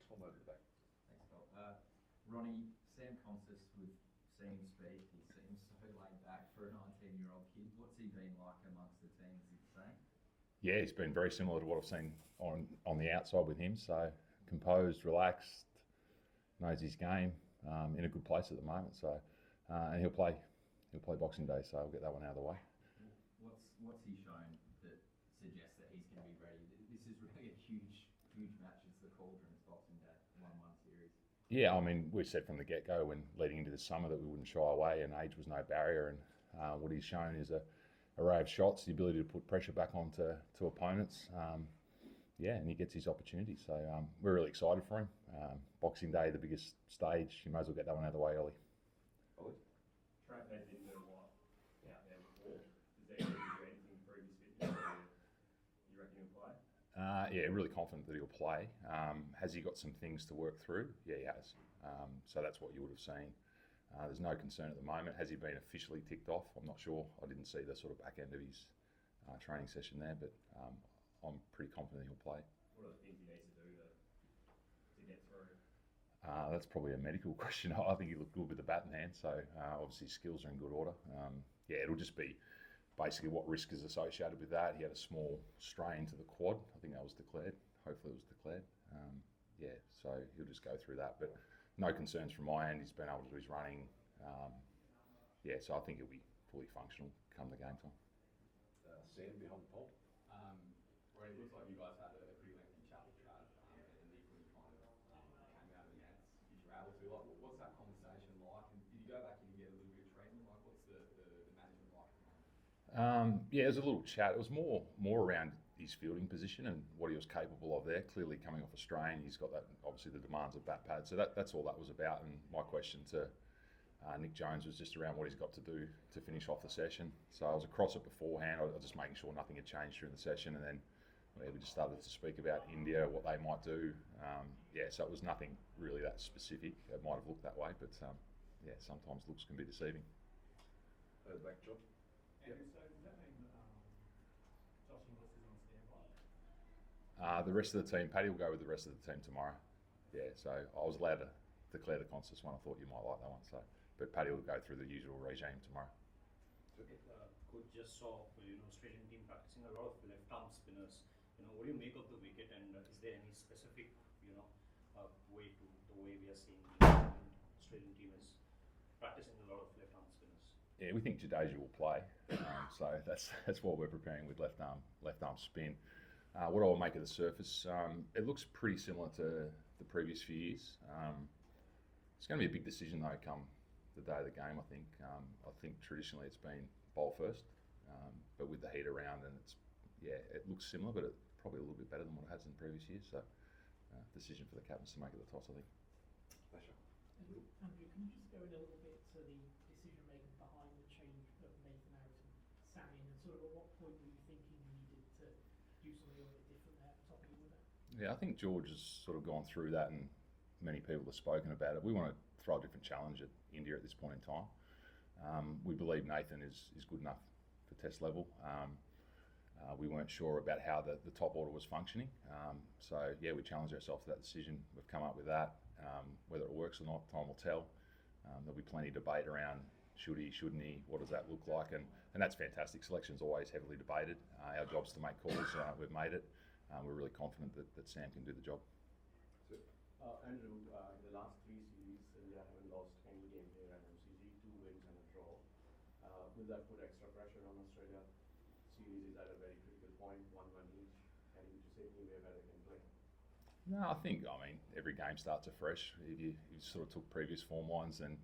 Tom over the back. Thanks, Phil. Ronnie, Sam Consist, we've seen him speak. He seems so laid back for a 19-year-old kid. What's he been like amongst the team, is he the same? Yeah, he's been very similar to what I've seen on the outside with him. So composed, relaxed, knows his game, in a good place at the moment. So and he'll play Boxing Day, so I'll get that one out of the way. What's he shown that suggests that he's going to be ready? This is really a huge match. It's the Cauldrons Boxing Day 1-1 series. Yeah, I mean, we said from the get-go when leading into the summer that we wouldn't shy away, and age was no barrier. And what he's shown is a array of shots, the ability to put pressure back onto opponents. And he gets his opportunity. So we're really excited for him. Boxing Day, the biggest stage, you might as well get that one out of the way early. Trap had been doing a lot out there before. Does that give you anything previous fitness you reckon he'll play? Yeah, really confident that he'll play. Has he got some things to work through? Yeah, he has. So that's what you would have seen. There's no concern at the moment. Has he been officially ticked off? I'm not sure. I didn't see the sort of back end of his training session there, but I'm pretty confident he'll play. What are the things he needs to do to get through? That's probably a medical question. I think he looked good with the bat in hand, so obviously his skills are in good order. It'll just be basically what risk is associated with that. He had a small strain to the quad. I think that was declared. Hopefully it was declared. So he'll just go through that. But no concerns from my end. He's been able to do his running. So I think he'll be fully functional come the game time. Sam behind the pole. Right, it looks like you guys had a pretty lengthy chat with Trav, and Nick when you kind of came out of the nets, if you're able to. Like, what's that conversation like? And did you go back in and get a little bit of treatment? Like, what's the management like at the moment? It was a little chat. It was more around his fielding position and what he was capable of there. Clearly coming off a strain, he's got that, obviously the demands of bat pad. So that's all that was about. And my question to Nick Jones was just around what he's got to do to finish off the session. So I was across it beforehand. I was just making sure nothing had changed during the session, and then we just started to speak about India, what they might do. So it was nothing really that specific. It might have looked that way, but sometimes looks can be deceiving. Back, John. Andrew, so does that mean Josh Inglis is on standby? The rest of the team, Paddy will go with the rest of the team tomorrow. So I was allowed to declare the Consist one. I thought you might like that one. But Paddy will go through the usual regime tomorrow. Coach just saw Australian team practicing a lot of left arm spinners. What do you make of the wicket, and is there any specific way to the way we are seeing the Australian team is practicing a lot of left arm spinners? Yeah, we think Jadeja will play, so that's what we're preparing with left arm spin. What I'll make of the surface, it looks pretty similar to the previous few years. It's going to be a big decision though come the day of the game. I think traditionally it's been bowl first, but with the heat around, and it looks similar, but it's probably a little bit better than what it has in previous years. So decision for the captains to make at the toss, I think. Pleasure. Andrew, can you just go in a little bit to the decision making behind the change of Nathan Harrison, Sam in, and sort of at what point were you thinking you needed to do something a little bit different there at the top of the order? Yeah, I think George has sort of gone through that, and many people have spoken about it. We want to throw a different challenge at India at this point in time. We believe Nathan is good enough for test level. We weren't sure about how the top order was functioning. We challenged ourselves to that decision. We've come up with that. Whether it works or not, time will tell. There'll be plenty of debate around should he, shouldn't he, what does that look like? And that's fantastic. Selection's always heavily debated. Our job's to make calls. We've made it. We're really confident that Sam can do the job. Andrew, in the last 3 series, India haven't lost any game here at MCG, 2 wins and a draw. Will that put extra pressure on Australia? Series is at a very critical point, 1-1 each, heading to Sydney where they can play. No, I think, every game starts afresh. If you sort of took previous form lines, and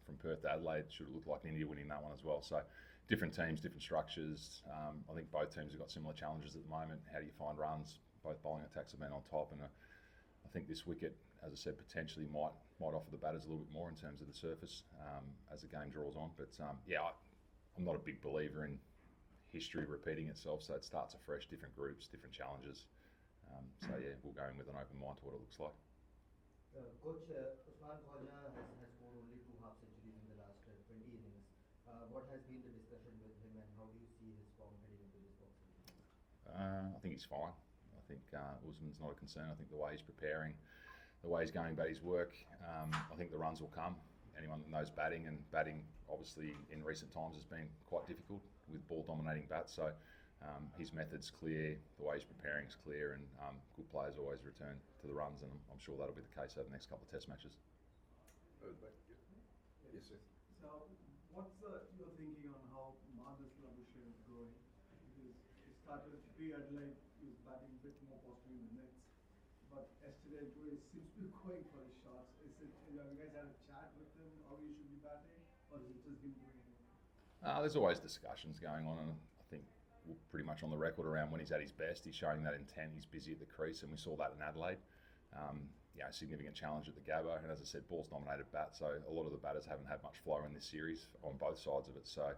from Perth to Adelaide, should have looked like India winning that one as well. So different teams, different structures. I think both teams have got similar challenges at the moment. How do you find runs? Both bowling attacks have been on top, and I think this wicket, as I said, potentially might offer the batters a little bit more in terms of the surface as the game draws on. But I'm not a big believer in history repeating itself, so it starts afresh, different groups, different challenges. We'll go in with an open mind to what it looks like. Coach, Usman Khawaja has scored only 2 half centuries in the last 20 innings. What has been the discussion with him, and how do you see his form heading into this boxing? I think he's fine. I think Usman's not a concern. I think the way he's preparing, the way he's going about his work. I think the runs will come. Anyone that knows batting, and batting obviously in recent times has been quite difficult with ball dominating bats. So his method's clear, the way he's preparing is clear, and good players always return to the runs, and I'm sure that'll be the case over the next couple of Test matches. Yes, sir. So, what's your thinking on how Marcus Labuschagne is going? Because he started pre-Adelaide, he was batting a bit more possibly in the nets, but yesterday he seems to be going for his shots. Is it, you guys had a chat with him how he should be batting, or is it just him doing it? There's always discussions going on, and I think we're pretty much on the record around when he's at his best. He's showing that intent. He's busy at the crease, and we saw that in Adelaide. Significant challenge at the Gabba, and as I said, ball's dominated bat, so a lot of the batters haven't had much flow in this series on both sides of it. So,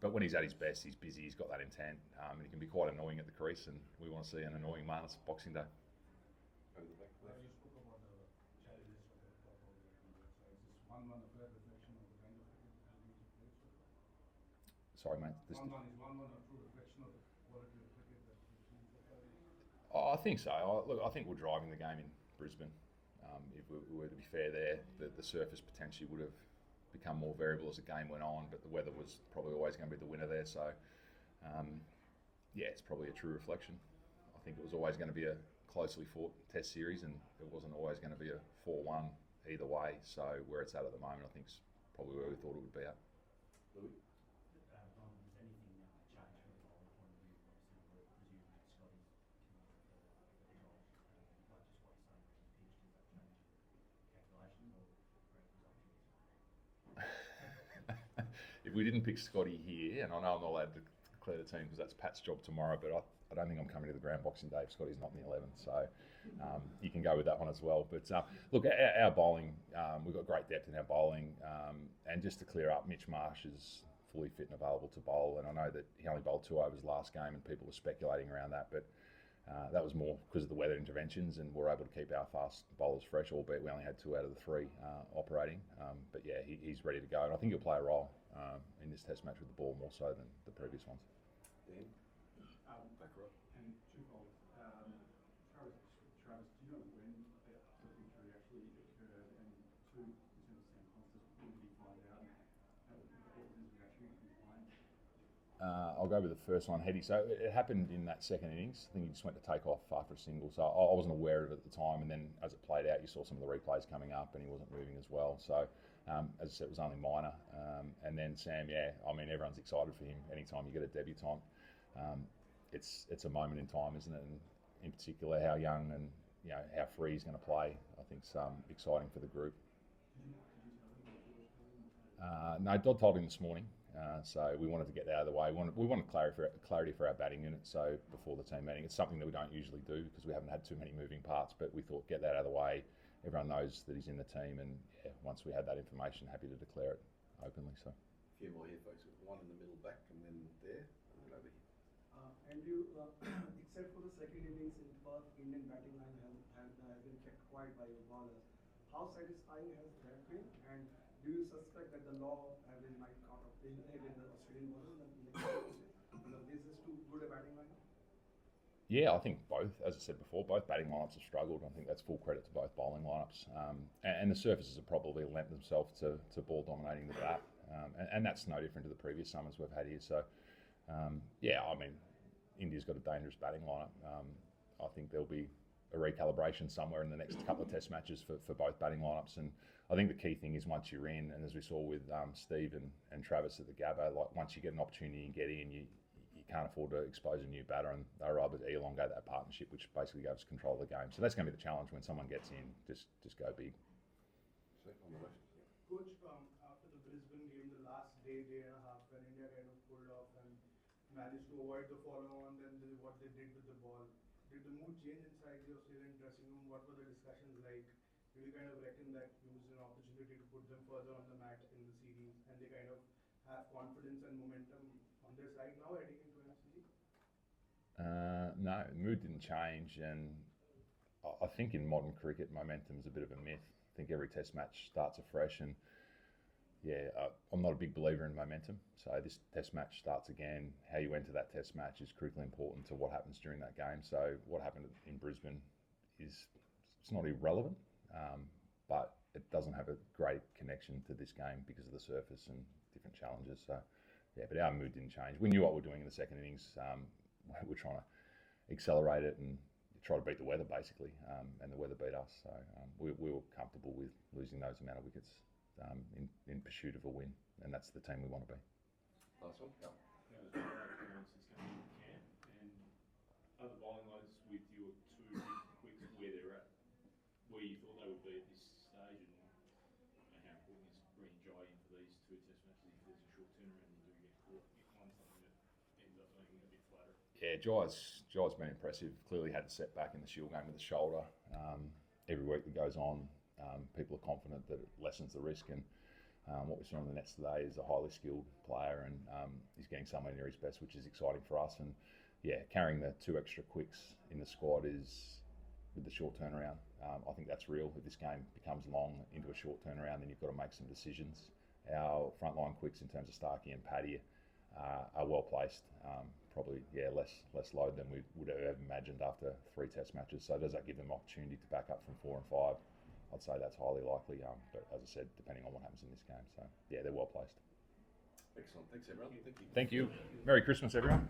but when he's at his best, he's busy. He's got that intent, and he can be quite annoying at the crease, and we want to see an annoying Marnus Boxing Day. Over the back left. You spoke about the challenges of the top of the so is this one a fair reflection of the kind of cricket that has been played so far? Sorry, mate. Is one a true reflection of the quality of cricket that we've seen so far? I think so. I think we're driving the game in Brisbane. If we were to be fair there, the surface potentially would have become more variable as the game went on, but the weather was probably always going to be the winner there. So, it's probably a true reflection. I think it was always going to be a closely fought Test series, and it wasn't always going to be a 4-1 either way. So, where it's at the moment, I think is probably where we thought it would be at. Louis? Has anything changed from a bowling point of view? Obviously, we're presuming that Scotty's coming off the role, like just what he's saying, he pitched, does that change calculations or presumptions? If we didn't pick Scotty here, and I know I'm not allowed to declare the team because that's Pat's job tomorrow, but I don't think I'm coming to the ground Boxing Day if Scotty's not in the 11. So you can go with that one as well. But look, our bowling, we've got great depth in our bowling. And just to clear up, Mitch Marsh is fully fit and available to bowl. And I know that he only bowled 2 overs last game and people were speculating around that. But that was more because of the weather interventions, and we're able to keep our fast bowlers fresh, albeit we only had 2 out of the 3 operating. But yeah, he's ready to go. And I think he'll play a role in this Test match with the ball more so than the previous ones. Dan? Back row. And twofold. Travis, do you know when the victory actually occurred? And two, in terms of Sam Constance, when did he find out? And what was his reaction when he find? I'll go with the first one, Heady. So it happened in that second innings. I think he just went to take off after a single. So I wasn't aware of it at the time. And then as it played out, you saw some of the replays coming up and he wasn't moving as well. So as I said, it was only minor. And then Sam, everyone's excited for him anytime you get a debutant. It's a moment in time, isn't it? And in particular, how young and how free he's going to play, I think is exciting for the group. No, Dodd told him this morning. So we wanted to get that out of the way. We wanted clarity for our batting unit. So before the team meeting, it's something that we don't usually do because we haven't had too many moving parts. But we thought get that out of the way. Everyone knows that he's in the team, and once we had that information, happy to declare it openly. So. A few more here, folks. One in the middle back, and then there, and then over here. Except for the second innings in Perth, Indian batting line has been kept quiet by your bowlers. How satisfying has that been? And do you suspect that the law of average might caught up in the Australian bowlers in the next matches? Because this is too good a batting lineup? Yeah, I think both. As I said before, both batting lineups have struggled. I think that's full credit to both bowling lineups. And the surfaces have probably lent themselves to ball dominating the bat. And that's no different to the previous summers we've had here. So, India's got a dangerous batting lineup. I think there'll be a recalibration somewhere in the next couple of Test matches for both batting lineups. And I think the key thing is once you're in, and as we saw with Steve and Travis at the Gabba, like once you get an opportunity and get in, you can't afford to expose a new batter, and they were able to elongate that partnership, which basically gives control of the game. So that's going to be the challenge when someone gets in. Just go big. So on the left. Coach, after the Brisbane game, the last day and a half, when India kind of pulled off and managed to avoid the follow-on, then what they did with the ball, did the mood change inside the Australian dressing room? What were the discussions like? Did you kind of reckon that it was an opportunity to put them further on the mat in the series, and they kind of have confidence and momentum on their side now heading into MCG? No, the mood didn't change, and I think in modern cricket, momentum is a bit of a myth. I think every Test match starts afresh, and I'm not a big believer in momentum. So this Test match starts again. How you enter that Test match is critically important to what happens during that game. So what happened in Brisbane it's not irrelevant. but it doesn't have a great connection to this game because of the surface and different challenges. So, yeah, but our mood didn't change. We knew what we were doing in the second innings. We're trying to accelerate it and try to beat the weather, basically, and the weather beat us. So we were comfortable with losing those amount of wickets in pursuit of a win, and that's the team we want to be. Last one, go. How was Barrow since coming into camp, and are the bowling loads with your two big quicks where they're at, where you thought they would be at this stage, and how important is bringing Jai in for these two test matches if there's a short turnaround and you do get caught on something that ends up being a bit flatter? Yeah, Jai's been impressive. Clearly had a setback in the Shield game with the shoulder. Every week that goes on, people are confident that it lessens the risk, and what we saw on the nets today is a highly skilled player, and he's getting somewhere near his best, which is exciting for us. And yeah, carrying the two extra quicks in the squad is, with the short turnaround, I think that's real. If this game becomes long into a short turnaround, then you've got to make some decisions. Our frontline quicks in terms of Starkey and Paddy are well placed. Probably, yeah, less load than we would have imagined after 3 test matches. So does that give them opportunity to back up from 4 and 5? I'd say that's highly likely. But as I said, depending on what happens in this game. So yeah, they're well placed. Excellent. Thanks, everyone. Thank you. Thank you. Merry Christmas, everyone.